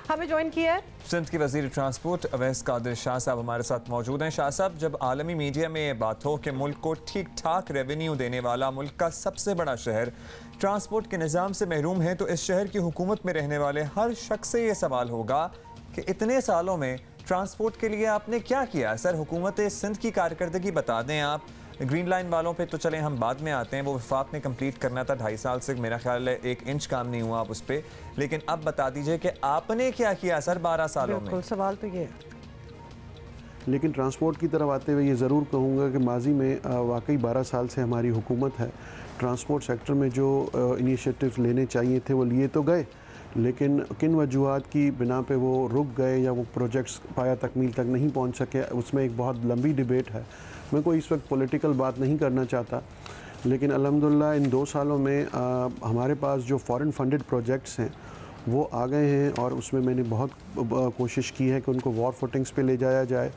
हमें ज्वाइन किया है सिंध के वज़ीर ट्रांसपोर्ट अवैस कादिर शाह साहब हमारे साथ मौजूद हैं। शाह साहब, जब आलमी मीडिया में ये बात हो कि मुल्क को ठीक ठाक रेवेन्यू देने वाला मुल्क का सबसे बड़ा शहर ट्रांसपोर्ट के निज़ाम से महरूम है, तो इस शहर की हुकूमत में रहने वाले हर शख्स से ये सवाल होगा कि इतने सालों में ट्रांसपोर्ट के लिए आपने क्या किया। सर, हुकूमत सिंध की कारकर्दगी बता दें आप। ग्रीन लाइन वालों पे तो चलें हम बाद में आते हैं, वो वफाक ने कंप्लीट करना था 2.5 साल से, मेरा ख्याल है 1 इंच काम नहीं हुआ आप उस पर। लेकिन अब बता दीजिए कि आपने क्या किया सर 12 सालों में। सवाल तो ये है। लेकिन ट्रांसपोर्ट की तरफ आते हुए ये ज़रूर कहूँगा कि माजी में वाकई 12 साल से हमारी हुकूमत है। ट्रांसपोर्ट सेक्टर में जो इनिशिएटिव्स लेने चाहिए थे वो लिए तो गए, लेकिन किन वजूहात की बिना पे वो रुक गए या वो प्रोजेक्ट्स पाया तकमील तक नहीं पहुंच सके, उसमें एक बहुत लंबी डिबेट है। मैं कोई इस वक्त पॉलिटिकल बात नहीं करना चाहता, लेकिन अल्हम्दुलिल्लाह इन 2 सालों में हमारे पास जो फॉरेन फंडेड प्रोजेक्ट्स हैं वो आ गए हैं और उसमें मैंने बहुत कोशिश की है कि उनको वॉर फुटिंग्स पे ले जाया जाए।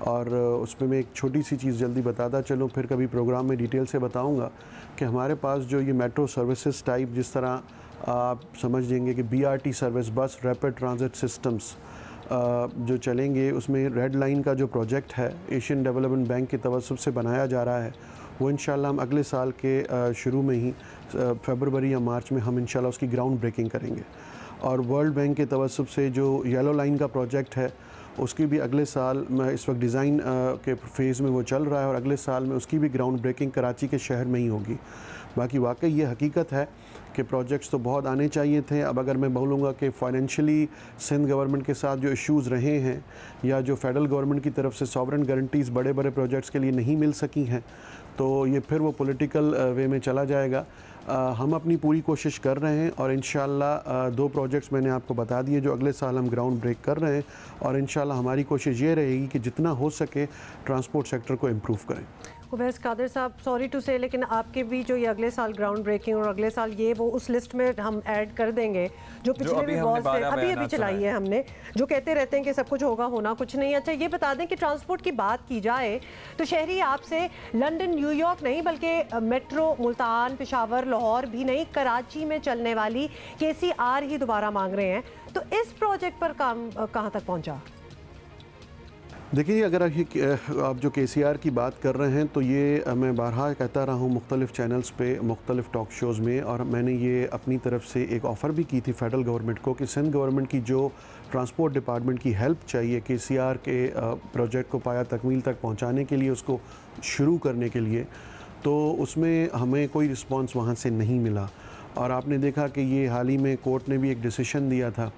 और उसमें मैं एक छोटी सी चीज़ जल्दी बताता चलूँ, फिर कभी प्रोग्राम में डिटेल से बताऊँगा कि हमारे पास जो ये मेट्रो सर्विसेज टाइप, जिस तरह आप समझ लेंगे कि BRT सर्विस, बस रैपिड ट्रांजिट सिस्टम्स जो चलेंगे, उसमें रेड लाइन का जो प्रोजेक्ट है एशियन डेवलपमेंट बैंक के तवज्जुह से बनाया जा रहा है, वो इंशाल्लाह हम अगले साल के शुरू में ही फरवरी या मार्च में हम इंशाल्लाह उसकी ग्राउंड ब्रेकिंग करेंगे। और वर्ल्ड बैंक के तवज्जुह से जो येलो लाइन का प्रोजेक्ट है उसकी भी अगले साल में, इस वक्त डिज़ाइन के फेज़ में वो चल रहा है, और अगले साल में उसकी भी ग्राउंड ब्रेकिंग कराची के शहर में ही होगी। बाकी वाकई ये हकीकत है कि प्रोजेक्ट्स तो बहुत आने चाहिए थे। अब अगर मैं बोलूँगा कि फाइनेंशियली सिंध गवर्नमेंट के साथ जो इश्यूज़ रहे हैं या जो फेडरल गवर्नमेंट की तरफ से सॉवरेन गारंटीज़ बड़े बड़े प्रोजेक्ट्स के लिए नहीं मिल सकी हैं, तो ये फिर वो पॉलिटिकल वे में चला जाएगा। हम अपनी पूरी कोशिश कर रहे हैं और इंशाल्लाह 2 प्रोजेक्ट्स मैंने आपको बता दिए जो अगले साल हम ग्राउंड ब्रेक कर रहे हैं, और इंशाल्लाह हमारी कोशिश ये रहेगी कि जितना हो सके ट्रांसपोर्ट सेक्टर को इम्प्रूव करें। उवैस कादिर साहब, सॉरी टू से, लेकिन आपके भी जो ये अगले साल ग्राउंड ब्रेकिंग और अगले साल ये वो उस लिस्ट में हम ऐड कर देंगे जो पिछले भी बहुत से अभी चलाई है हमने, जो कहते रहते हैं कि सब कुछ होगा, होना कुछ नहीं। अच्छा, ये बता दें कि ट्रांसपोर्ट की बात की जाए तो शहरी आपसे लंदन, न्यूयॉर्क नहीं बल्कि मेट्रो मुल्तान, पेशावर, लाहौर भी नहीं, कराची में चलने वाली KCR ही दोबारा मांग रहे हैं। तो इस प्रोजेक्ट पर काम कहाँ तक पहुँचा? देखिए, अगर आप जो KCR की बात कर रहे हैं तो ये मैं बारहा कहता रहा हूँ मुख्तलिफ़ चैनल्स पे, मुख्तलिफ़ टॉक शोज़ में, और मैंने ये अपनी तरफ से एक ऑफ़र भी की थी फेडरल गवर्नमेंट को कि सिंध गवर्नमेंट की जो ट्रांसपोर्ट डिपार्टमेंट की हेल्प चाहिए KCR के प्रोजेक्ट को पाया तकमील तक पहुँचाने के लिए, उसको शुरू करने के लिए, तो उसमें हमें कोई रिस्पॉन्स वहाँ से नहीं मिला। और आपने देखा कि ये हाल ही में कोर्ट ने भी एक डिसीशन दिया था,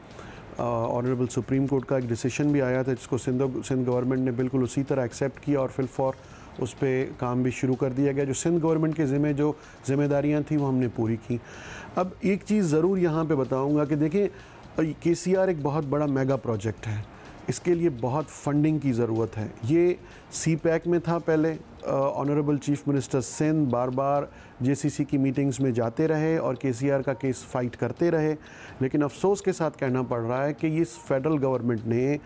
ऑनरेबल सुप्रीम कोर्ट का एक डिसीशन भी आया था जिसको सिंध गवर्नमेंट ने बिल्कुल उसी तरह एक्सेप्ट किया और फिल फॉर उस पर काम भी शुरू कर दिया गया। जो सिंध गवर्नमेंट के ज़िम्मे जो जिम्मेदारियां थी वो हमने पूरी की। अब एक चीज़ ज़रूर यहाँ पे बताऊँगा कि देखें, KCR एक बहुत बड़ा मेगा प्रोजेक्ट है, इसके लिए बहुत फंडिंग की ज़रूरत है। ये CPEC में था पहले, ऑनरेबल चीफ मिनिस्टर सिंध बार बार JCC की मीटिंग्स में जाते रहे और KCR का केस फाइट करते रहे, लेकिन अफसोस के साथ कहना पड़ रहा है कि इस फेडरल गवर्नमेंट ने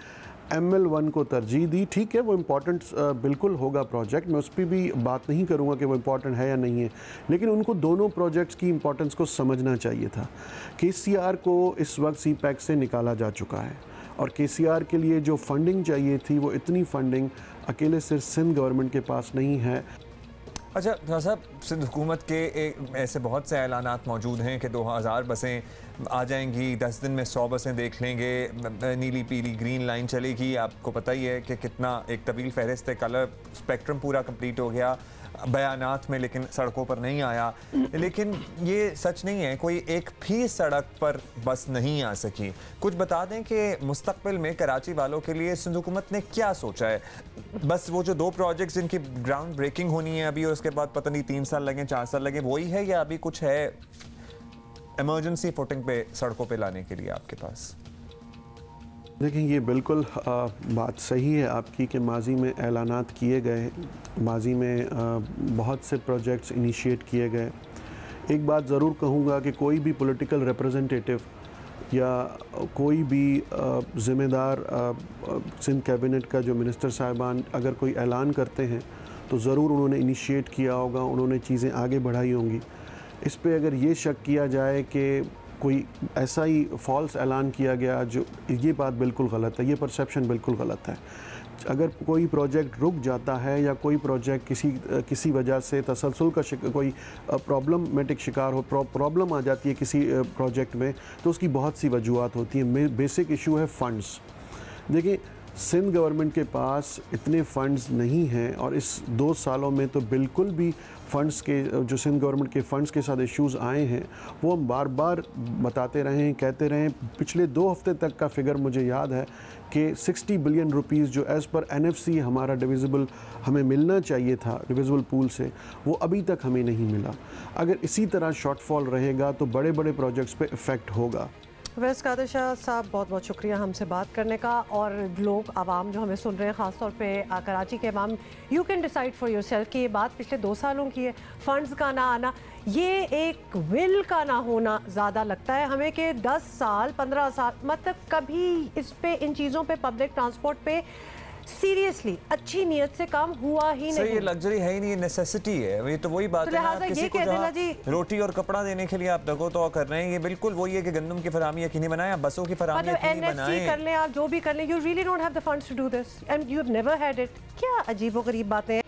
ML1 को तरजीह दी। ठीक है, वो इम्पॉर्टेंट बिल्कुल होगा प्रोजेक्ट, मैं उस पर भी बात नहीं करूँगा कि वो इम्पॉर्टेंट है या नहीं है, लेकिन उनको दोनों प्रोजेक्ट्स की इम्पॉर्टेंस को समझना चाहिए था। KCR को इस वक्त CPEC से निकाला जा चुका है और KCR के लिए जो फंडिंग चाहिए थी वो इतनी फंडिंग अकेले सिर्फ सिंध गवर्नमेंट के पास नहीं है। अच्छा साहब, सिंध हुकूमत के ऐसे बहुत से ऐलानात मौजूद हैं कि 2000 बसें आ जाएंगी, 10 दिन में 100 बसें देख लेंगे, नीली पीली ग्रीन लाइन चलेगी। आपको पता ही है कि कितना एक तवील फहरिस्त है, कलर स्पेक्ट्रम पूरा कंप्लीट हो गया बयानात में, लेकिन सड़कों पर नहीं आया। लेकिन ये सच नहीं है, कोई एक भी सड़क पर बस नहीं आ सकी। कुछ बता दें कि मुस्तकबिल में कराची वालों के लिए सिंध हुकूमत ने क्या सोचा है? बस वो जो 2 प्रोजेक्ट्स जिनकी ग्राउंड ब्रेकिंग होनी है अभी और उसके बाद पता नहीं 3 साल लगे 4 साल लगे, वही है या अभी कुछ है इमरजेंसी फुटिंग पे सड़कों पे लाने के लिए आपके पास? देखें, ये बिल्कुल बात सही है आपकी कि माजी में ऐलानात किए गए, माजी में बहुत से प्रोजेक्ट्स इनिशिएट किए गए। एक बात ज़रूर कहूँगा कि कोई भी पॉलिटिकल रिप्रेजेंटेटिव या कोई भी ज़िम्मेदार सिंध कैबिनेट का जो मिनिस्टर साहिबान अगर कोई ऐलान करते हैं तो ज़रूर उन्होंने इनिशिएट किया होगा, उन्होंने चीज़ें आगे बढ़ाई होंगी। इस पे अगर ये शक किया जाए कि कोई ऐसा ही फॉल्स ऐलान किया गया, जो ये बात बिल्कुल गलत है, ये परसेप्शन बिल्कुल गलत है। अगर कोई प्रोजेक्ट रुक जाता है या कोई प्रोजेक्ट किसी वजह से तसलसल का कोई प्रॉब्लमेटिक शिकार हो, प्रॉब्लम आ जाती है किसी प्रोजेक्ट में, तो उसकी बहुत सी वजूहत होती हैं। बेसिक इशू है फ़ंड्स। देखिए, सिंध गवर्नमेंट के पास इतने फ़ंड्स नहीं हैं, और इस 2 सालों में तो बिल्कुल भी फ़ंड्स के जो सिंध गवर्नमेंट के फ़ंड्स के साथ इश्यूज़ आए हैं वो हम बार बार बताते रहे, कहते रहे। पिछले 2 हफ्ते तक का फिगर मुझे याद है कि 60 बिलियन रुपीस जो एज़ पर NFC हमारा डिविजिबल हमें मिलना चाहिए था डिविजिबल पूल से, वो अभी तक हमें नहीं मिला। अगर इसी तरह शॉर्टफॉल रहेगा तो बड़े बड़े प्रोजेक्ट्स पे इफ़ेक्ट होगा। वैस कादिर शाह साहब, बहुत बहुत शुक्रिया हमसे बात करने का। और लोग आवाम जो हमें सुन रहे हैं, ख़ास तौर पे कराची के अवाम, you can decide for yourself कि ये बात पिछले 2 सालों की है। फ़ंड्स का ना आना, ये एक विल का ना होना ज़्यादा लगता है हमें कि 10 साल 15 साल, मतलब कभी इस पे, इन चीज़ों पे, पब्लिक ट्रांसपोर्ट पे सीरियसली अच्छी नीयत से काम हुआ ही नहीं। ये लग्जरी है ही नहीं, नेसेसिटी है। ये तो वही बात है, आप किसी को जहाँ रोटी और कपड़ा देने के लिए आप दगो तो कर रहे हैं, ये बिल्कुल वही है कि गंदम की फराहमी यकीनी बनाए, बसों की फराहमी यकीनी बनाए, कर लें आप, जो भी कर लें, you really don't have the funds to do this and you have never had it. क्या अजीबोगरीब बातें हैं।